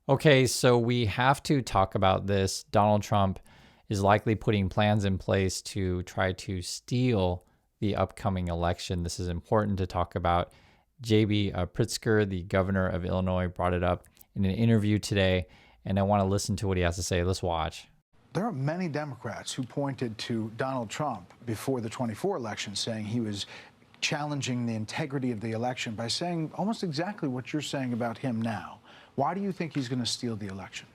Okay, so we have to talk about this. Donald Trump is likely putting plans in place to try to steal the upcoming election. This is important to talk about. J.B. Pritzker, the governor of Illinois, brought it up in an interview today, and I want to listen to what he has to say. Let's watch. There are many Democrats who pointed to Donald Trump before the 24 election, saying he was challenging the integrity of the election by saying almost exactly what you're saying about him now. Why do you think he's going to steal the election?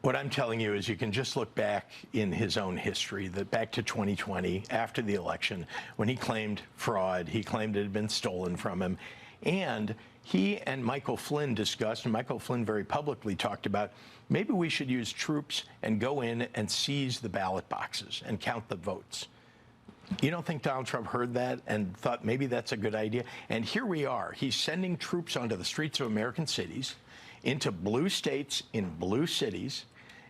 What I'm telling you is you can just look back in his own history, that back to 2020, after the election, when he claimed fraud, he claimed it had been stolen from him. And he and Michael Flynn discussed, and Michael Flynn very publicly talked about, maybe we should use troops and go in and seize the ballot boxes and count the votes. You don't think Donald Trump heard that and thought maybe that's a good idea? And here we are. He's sending troops onto the streets of American cities, into blue states in blue cities,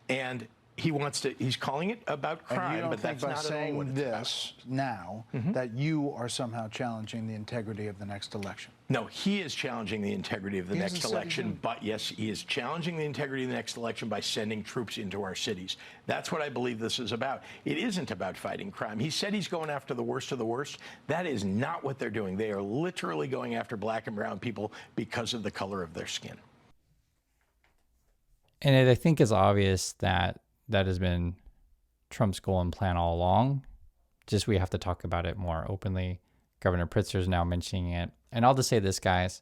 and he's calling it about crime, but that's not at all what it's about. And you don't think by saying this now that you are somehow challenging the integrity of the next election? No, he is challenging the integrity of the next election, but yes, he is challenging the integrity of the next election by sending troops into our cities. That's what I believe this is about. It isn't about fighting crime. He said he's going after the worst of the worst. That is not what they're doing. They are literally going after black and brown people because of the color of their skin. And I think it's obvious that that has been Trump's goal and plan all along. Just we have to talk about it more openly. Governor Pritzker is now mentioning it. And I'll just say this, guys.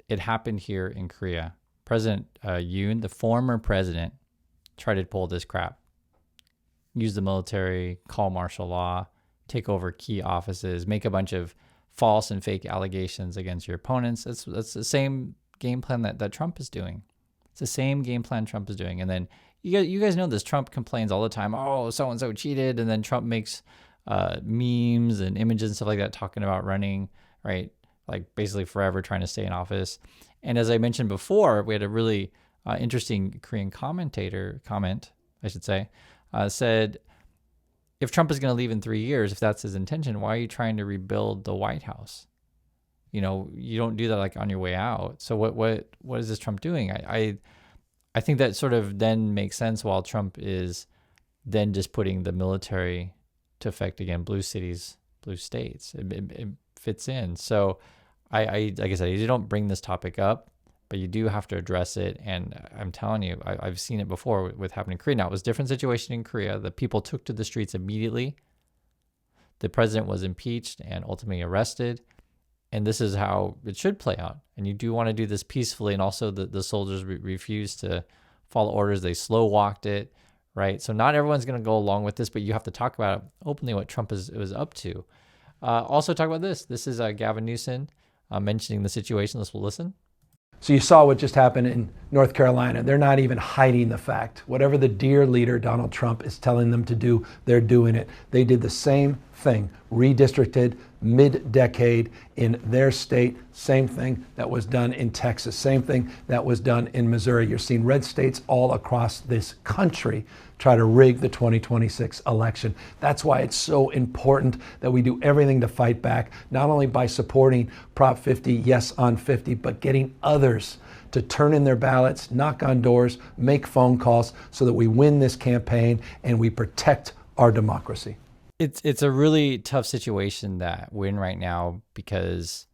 It happened here in Korea. President Yoon, the former president, tried to pull this crap. Use the military, call martial law, take over key offices, make a bunch of false and fake allegations against your opponents. That's the same game plan that Trump is doing. It's the same game plan Trump is doing. And then you guys know this. Trump complains all the time, oh, so-and-so cheated. And then Trump makes memes and images and stuff like that talking about running, right? Like basically forever trying to stay in office. And as I mentioned before, we had a really interesting Korean commentator comment, I should say, said, if Trump is going to leave in 3 years, if that's his intention, why are you trying to rebuild the White House? You know, you don't do that like on your way out. So what is this Trump doing? I think that sort of then makes sense while Trump is then just putting the military to effect again, blue cities, blue states. It fits in. So I like I said, you don't bring this topic up, but you do have to address it. And I'm telling you, I've seen it before with happening in Korea. Now, it was a different situation in Korea. The people took to the streets immediately. The president was impeached and ultimately arrested. And this is how it should play out. And you do want to do this peacefully. And also the soldiers refused to follow orders. They slow walked it, right? So not everyone's going to go along with this, but you have to talk about it openly what Trump was up to. Also talk about this. This is Gavin Newsom mentioning the situation. Let's listen. So you saw what just happened in North Carolina. They're not even hiding the fact. Whatever the dear leader, Donald Trump, is telling them to do, they're doing it. They did the same thing, redistricted mid-decade in their state. Same thing that was done in Texas. Same thing that was done in Missouri. You're seeing red states all across this country try to rig the 2026 election. That's why it's so important that we do everything to fight back, not only by supporting Prop 50, Yes on 50, but getting others to turn in their ballots, knock on doors, make phone calls so that we win this campaign and we protect our democracy. It's a really tough situation that we're in right now because,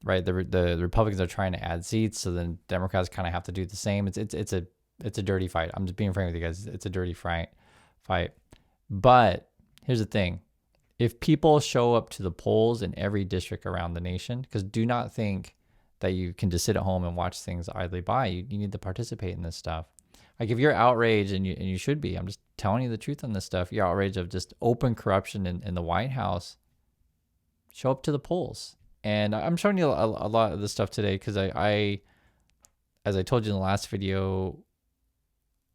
right, the Republicans are trying to add seats, so then Democrats kind of have to do the same. It's a dirty fight. I'm just being frank with you guys. It's a dirty fight. But here's the thing. If people show up to the polls in every district around the nation, because do not think that you can just sit at home and watch things idly by. You need to participate in this stuff. Like if you're outraged, and you should be, I'm just telling you the truth on this stuff, you're outraged of just open corruption in the White House, show up to the polls. And I'm showing you a lot of this stuff today because I, as I told you in the last video,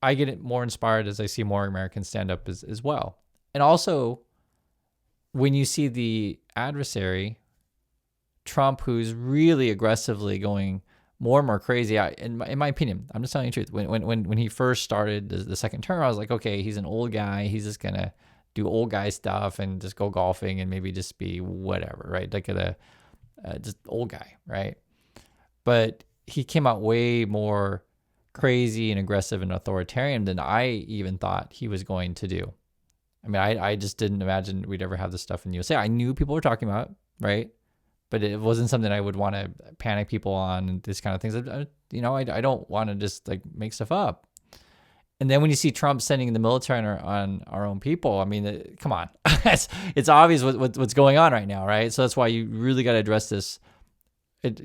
I get more inspired as I see more Americans stand up as well. And also, when you see the adversary, Trump, who's really aggressively going more and more crazy, in my opinion, I'm just telling you the truth. When he first started the second term, I was like, okay, he's an old guy. He's just going to do old guy stuff and just go golfing and maybe just be whatever, right? Like just old guy, right? But he came out way more crazy and aggressive and authoritarian than I even thought he was going to do. I mean, I just didn't imagine we'd ever have this stuff in the USA. I knew people were talking about it, right? But it wasn't something I would want to panic people on and this kind of things. I don't want to just like make stuff up. And then when you see Trump sending the military on our own people, I mean, come on. it's obvious what's going on right now, right? So that's why you really got to address this,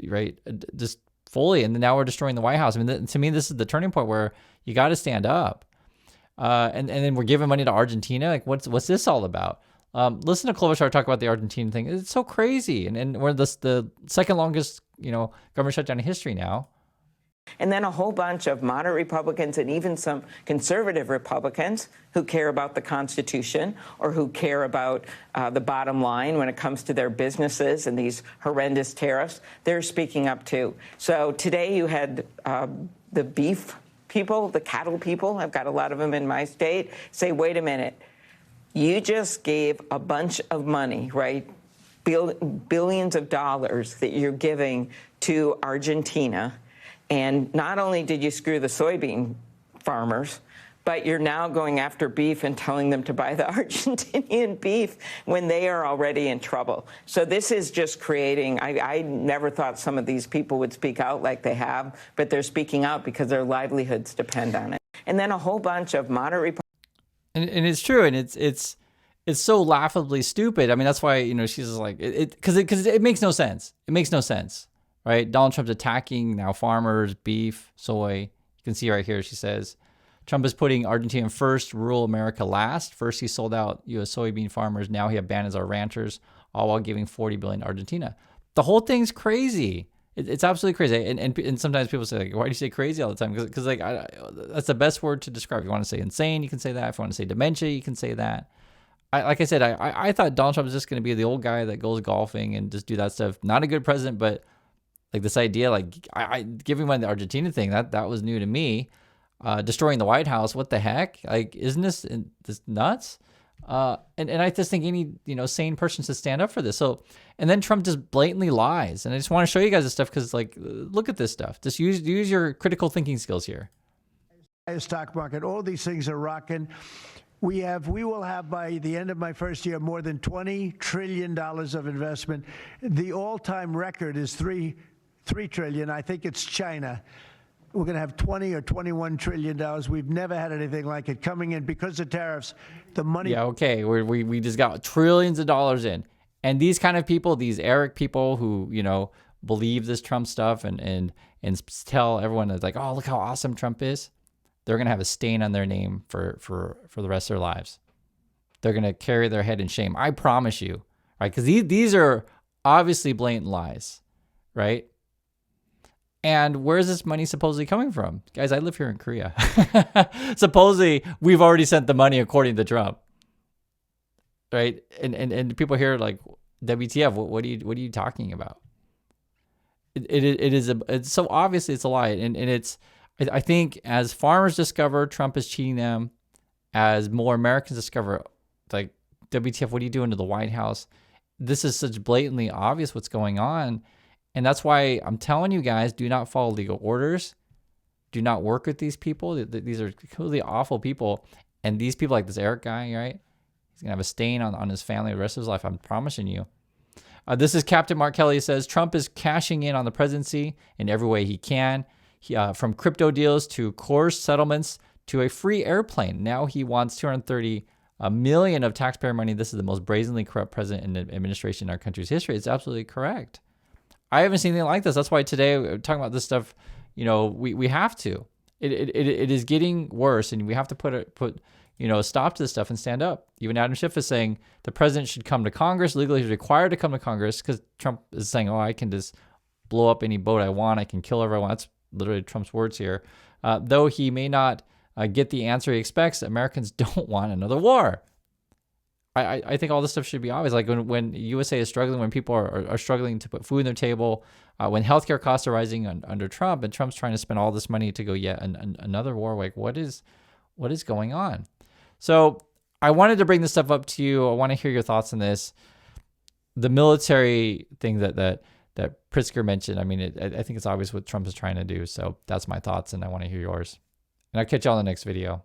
right? Just fully. And now we're destroying the White House. I mean, to me, this is the turning point where you got to stand up. And then we're giving money to Argentina. Like, what's this all about? Listen to Klobuchar talk about the Argentine thing. It's so crazy. And we're the second longest, government shutdown in history now. And then a whole bunch of moderate Republicans and even some conservative Republicans who care about the Constitution or who care about the bottom line when it comes to their businesses and these horrendous tariffs, they're speaking up too. So today you had the beef people, the cattle people, I've got a lot of them in my state, say, wait a minute, you just gave a bunch of money, right? Billions of dollars that you're giving to Argentina. And not only did you screw the soybean farmers, but you're now going after beef and telling them to buy the Argentinian beef when they are already in trouble. So this is just creating, I never thought some of these people would speak out like they have, but they're speaking out because their livelihoods depend on it. And then a whole bunch of moderate And it's true, and it's so laughably stupid. I mean, that's why she's just like because it makes no sense. It makes no sense. Right? Donald Trump's attacking now farmers, beef, soy. You can see right here, she says, Trump is putting Argentina first, rural America last. First, he sold out U.S. soybean farmers. Now he abandons our ranchers, all while giving $40 billion to Argentina. The whole thing's crazy. It's absolutely crazy. And sometimes people say, like, why do you say crazy all the time? Because that's the best word to describe. If you want to say insane, you can say that. If you want to say dementia, you can say that. Like I said, I thought Donald Trump was just going to be the old guy that goes golfing and just do that stuff. Not a good president, but like this idea, like I giving money to the Argentina thing, that was new to me. Destroying the White House, what the heck? Like, isn't this nuts? And I just think any sane person should stand up for this. So, and then Trump just blatantly lies. And I just want to show you guys this stuff because, like, look at this stuff. Just use your critical thinking skills here. Stock market, all these things are rocking. We will have by the end of my first year more than $20 trillion of investment. The all-time record is $3 trillion. I think it's China. We're going to have $20 or $21 trillion. We've never had anything like it coming in because of tariffs. The money. Yeah, okay. We just got trillions of dollars in. And these kind of people, these Eric people who, believe this Trump stuff and tell everyone that's like, oh, look how awesome Trump is. They're going to have a stain on their name for the rest of their lives. They're going to carry their head in shame. I promise you, right? Because these are obviously blatant lies, right? And where is this money supposedly coming from? Guys, I live here in Korea. Supposedly, we've already sent the money according to Trump, right? And people here are like, WTF, what are you talking about? It's so obviously it's a lie. And I think as farmers discover Trump is cheating them, as more Americans discover, like, WTF, what are you doing to the White House? This is such blatantly obvious what's going on. And that's why I'm telling you guys, do not follow legal orders. Do not work with these people. These are completely awful people. And these people, like this Eric guy, right? He's going to have a stain on his family the rest of his life. I'm promising you. This is Captain Mark Kelly. He says, Trump is cashing in on the presidency in every way he can. From crypto deals to coerced settlements to a free airplane. Now he wants $230 million of taxpayer money. This is the most brazenly corrupt president in the administration in our country's history. It's absolutely correct. I haven't seen anything like this. That's why today we're talking about this stuff. We have to. It is getting worse, and we have to put a stop to this stuff and stand up. Even Adam Schiff is saying the president should come to Congress. Legally, he's required to come to Congress because Trump is saying, I can just blow up any boat I want. I can kill everyone. That's literally Trump's words here. Though he may not get the answer he expects, Americans don't want another war. I think all this stuff should be obvious. Like when USA is struggling, when people are struggling to put food on their table, when healthcare costs are rising under Trump, and Trump's trying to spend all this money to go yet another war. Like, what is going on? So I wanted to bring this stuff up to you. I want to hear your thoughts on this. The military thing that that Pritzker mentioned. I mean, I think it's obvious what Trump is trying to do. So that's my thoughts, and I want to hear yours. And I'll catch you all in the next video.